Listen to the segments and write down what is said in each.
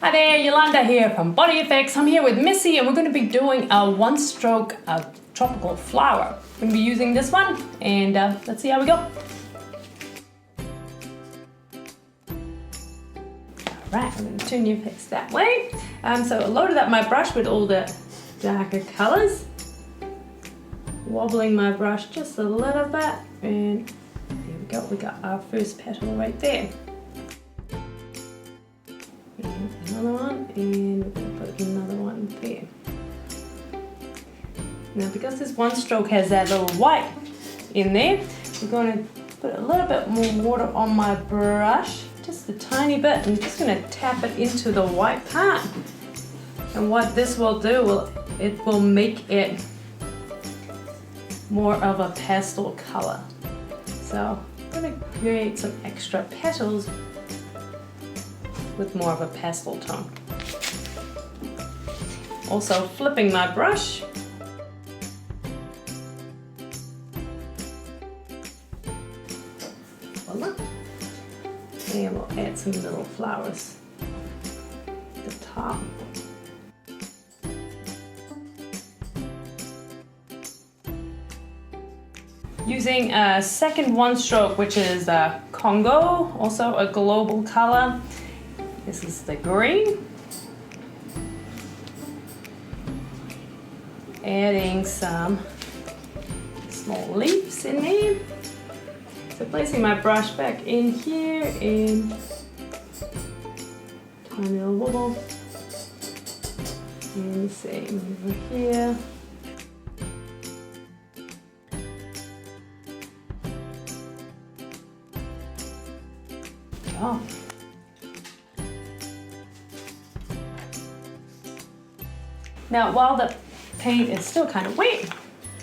Hi there, Yolanda here from Body Effects. I'm here with Missy and we're going to be doing a one stroke tropical flower. We're going to be using this one and let's see how we go. Alright, I'm going to turn your face that way. So I loaded up my brush with all the darker colours. Wobbling my brush just a little bit and there we go, we got our first petal right there. And another one, and we're going to put another one there. Now because this one stroke has that little white in there, we're going to put a little bit more water on my brush, just a tiny bit, and I'm just going to tap it into the white part. And what this will do, it will make it more of a pastel color. So I'm going to create some extra petals with more of a pastel tone. Also flipping my brush. Voila. And we'll add some little flowers at the top. Using a second one stroke, which is Congo, also a global color. This is the green. Adding some small leaves in there. So placing my brush back in here and tiny little wobble. And the same over here. Oh. Now while the paint is still kind of wet,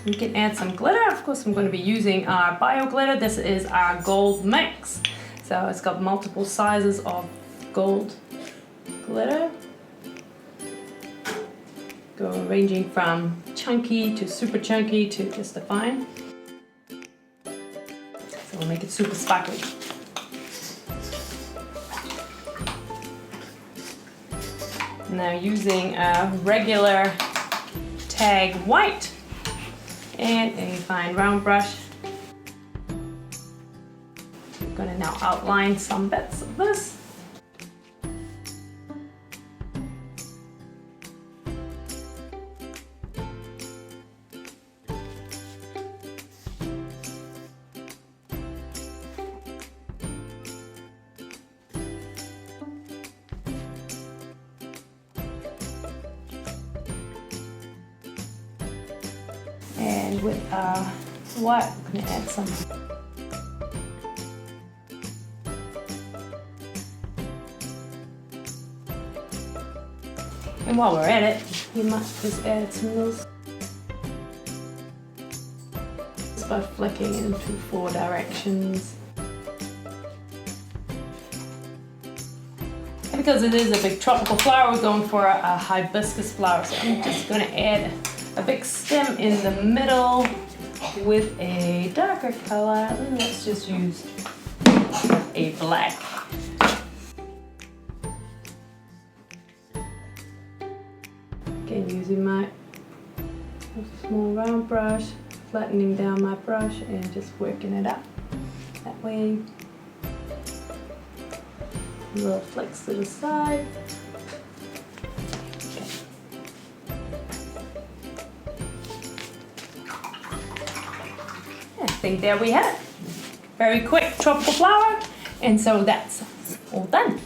we can add some glitter. Of course I'm going to be using our bio glitter. This is our gold mix. So it's got multiple sizes of gold glitter. Ranging from chunky to super chunky to just a fine. So we'll make it super sparkly. Now using a regular tag white and a fine round brush, I'm going to now outline some bits of this. And with white, I'm going to add some. And while we're at it, you might just add some loose. Just by flicking into 4 directions. And because it is a big tropical flower, we're going for a hibiscus flower. So I'm just going to add a big stem in the middle with a darker color. Let's just use a black. Again, using my small round brush, flattening down my brush and just working it up that way. Little flicks to the side. I think there we have it. Very quick tropical flower, and so that's all done.